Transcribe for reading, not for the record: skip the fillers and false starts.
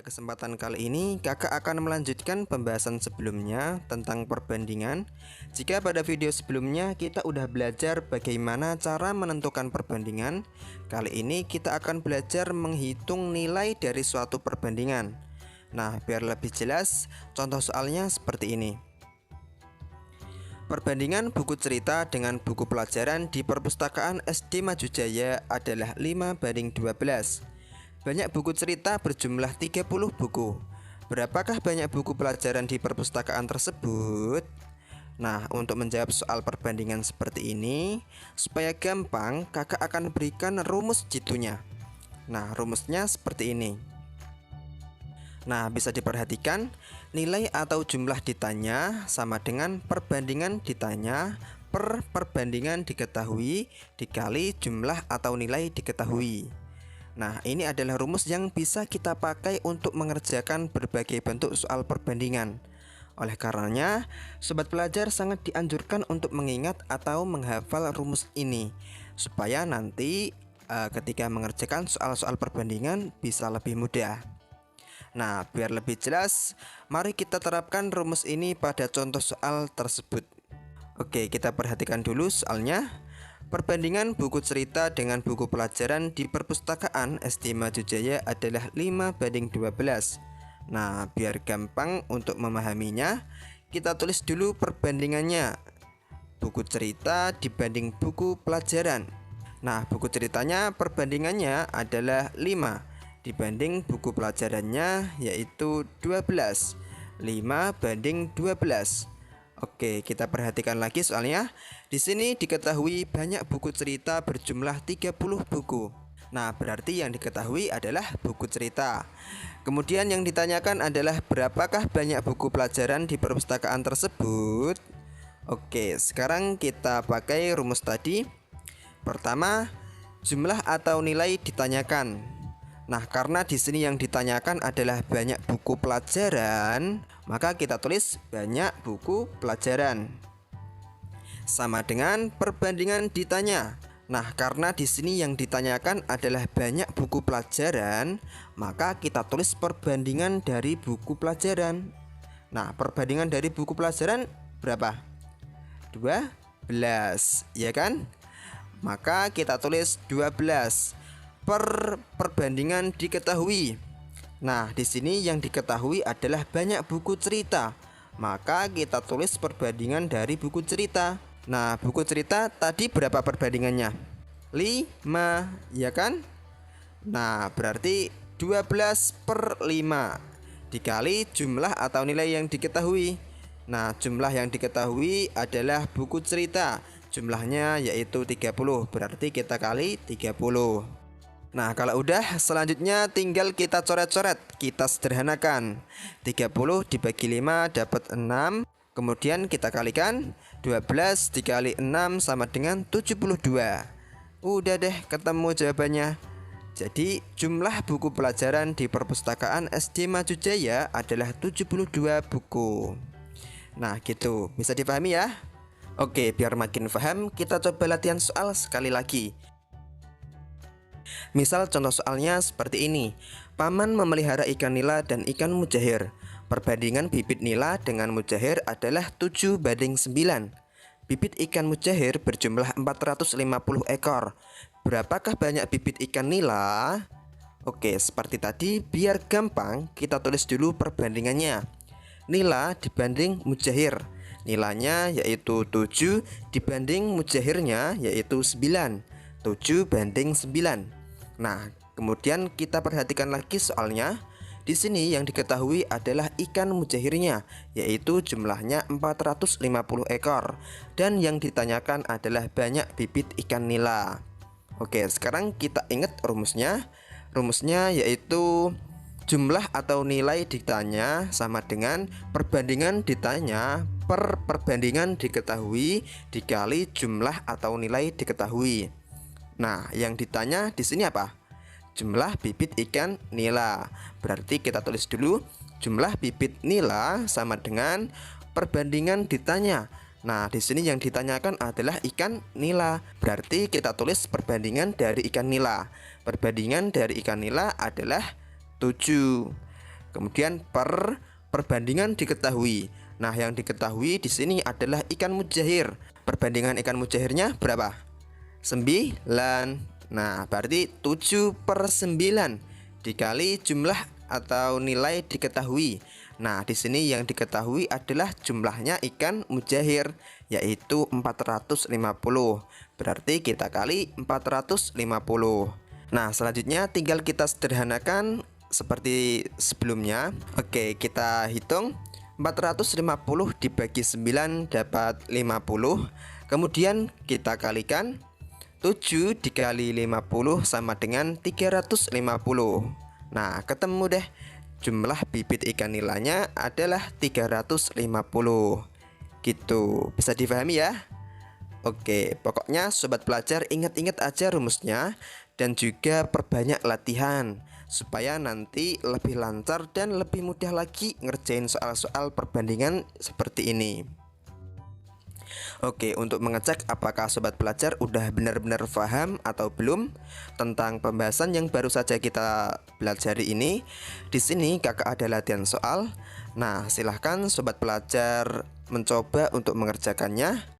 kesempatan kali ini kakak akan melanjutkan pembahasan sebelumnya tentang perbandingan. Jika pada video sebelumnya kita udah belajar bagaimana cara menentukan perbandingan, kali ini kita akan belajar menghitung nilai dari suatu perbandingan. Nah, biar lebih jelas, contoh soalnya seperti ini. Perbandingan buku cerita dengan buku pelajaran di perpustakaan SD Maju Jaya adalah 5:12. Banyak buku cerita berjumlah 30 buku. Berapakah banyak buku pelajaran di perpustakaan tersebut? Nah, untuk menjawab soal perbandingan seperti ini, supaya gampang, kakak akan berikan rumus jitunya. Nah, rumusnya seperti ini. Nah, bisa diperhatikan, nilai atau jumlah ditanya sama dengan perbandingan ditanya per perbandingan diketahui dikali jumlah atau nilai diketahui. Nah, ini adalah rumus yang bisa kita pakai untuk mengerjakan berbagai bentuk soal perbandingan. Oleh karenanya, sobat pelajar sangat dianjurkan untuk mengingat atau menghafal rumus ini, supaya nanti ketika mengerjakan soal-soal perbandingan bisa lebih mudah. Nah, biar lebih jelas, mari kita terapkan rumus ini pada contoh soal tersebut. Oke, kita perhatikan dulu soalnya. Perbandingan buku cerita dengan buku pelajaran di perpustakaan SD Maju Jaya adalah 5:12. Nah, biar gampang untuk memahaminya, kita tulis dulu perbandingannya. Buku cerita dibanding buku pelajaran. Nah, buku ceritanya perbandingannya adalah 5 dibanding buku pelajarannya yaitu 12. 5:12. Oke, kita perhatikan lagi soalnya. Di sini diketahui banyak buku cerita berjumlah 30 buku. Nah, berarti yang diketahui adalah buku cerita. Kemudian yang ditanyakan adalah berapakah banyak buku pelajaran di perpustakaan tersebut? Oke, sekarang kita pakai rumus tadi. Pertama, jumlah atau nilai ditanyakan. Nah, karena di sini yang ditanyakan adalah banyak buku pelajaran, maka kita tulis banyak buku pelajaran. Sama dengan perbandingan ditanya. Nah, karena di sini yang ditanyakan adalah banyak buku pelajaran, maka kita tulis perbandingan dari buku pelajaran. Nah, perbandingan dari buku pelajaran berapa? 12, ya kan? Maka kita tulis 12 per perbandingan diketahui. Nah, di sini yang diketahui adalah banyak buku cerita. Maka kita tulis perbandingan dari buku cerita. Nah, buku cerita tadi berapa perbandingannya? 5, ya kan? Nah, berarti 12/5 dikali jumlah atau nilai yang diketahui. Nah, jumlah yang diketahui adalah buku cerita. Jumlahnya yaitu 30, berarti kita kali 30. Nah, kalau udah, selanjutnya tinggal kita coret-coret, kita sederhanakan. 30 dibagi 5 dapat 6. Kemudian kita kalikan, 12 dikali 6 sama dengan 72. Udah deh, ketemu jawabannya. Jadi, jumlah buku pelajaran di perpustakaan SD Maju Jaya adalah 72 buku. Nah, gitu. Bisa dipahami ya? Oke, biar makin paham, kita coba latihan soal sekali lagi. Misal contoh soalnya seperti ini. Paman memelihara ikan nila dan ikan mujair. Perbandingan bibit nila dengan mujair adalah 7:9. Bibit ikan mujair berjumlah 450 ekor. Berapakah banyak bibit ikan nila? Oke, seperti tadi, biar gampang kita tulis dulu perbandingannya. Nila dibanding mujair. Nilanya yaitu 7 dibanding mujairnya yaitu 9. 7/9. Nah, kemudian kita perhatikan lagi soalnya. Di sini yang diketahui adalah ikan mujairnya, yaitu jumlahnya 450 ekor. Dan yang ditanyakan adalah banyak bibit ikan nila. Oke, sekarang kita ingat rumusnya. Rumusnya yaitu jumlah atau nilai ditanya sama dengan perbandingan ditanya per perbandingan diketahui dikali jumlah atau nilai diketahui. Nah, yang ditanya di sini apa? Jumlah bibit ikan nila. Berarti kita tulis dulu jumlah bibit nila sama dengan perbandingan ditanya. Nah, di sini yang ditanyakan adalah ikan nila. Berarti kita tulis perbandingan dari ikan nila. Perbandingan dari ikan nila adalah 7. Kemudian perbandingan diketahui. Nah, yang diketahui di sini adalah ikan mujair. Perbandingan ikan mujairnya berapa? 9. Nah, berarti 7/9 dikali jumlah atau nilai diketahui. Nah, di sini yang diketahui adalah jumlahnya ikan mujair, yaitu 450. Berarti kita kali 450. Nah, selanjutnya tinggal kita sederhanakan seperti sebelumnya. Oke, kita hitung. 450 dibagi 9 dapat 50. Kemudian kita kalikan 7 dikali 50 sama dengan 350. Nah, ketemu deh. Jumlah bibit ikan nilanya adalah 350. Gitu. Bisa difahami ya? Oke, pokoknya sobat pelajar ingat-ingat aja rumusnya dan juga perbanyak latihan supaya nanti lebih lancar dan lebih mudah lagi ngerjain soal-soal perbandingan seperti ini. Oke, untuk mengecek apakah sobat pelajar udah benar-benar paham atau belum tentang pembahasan yang baru saja kita pelajari ini, di sini kakak ada latihan soal. Nah, silahkan sobat pelajar mencoba untuk mengerjakannya.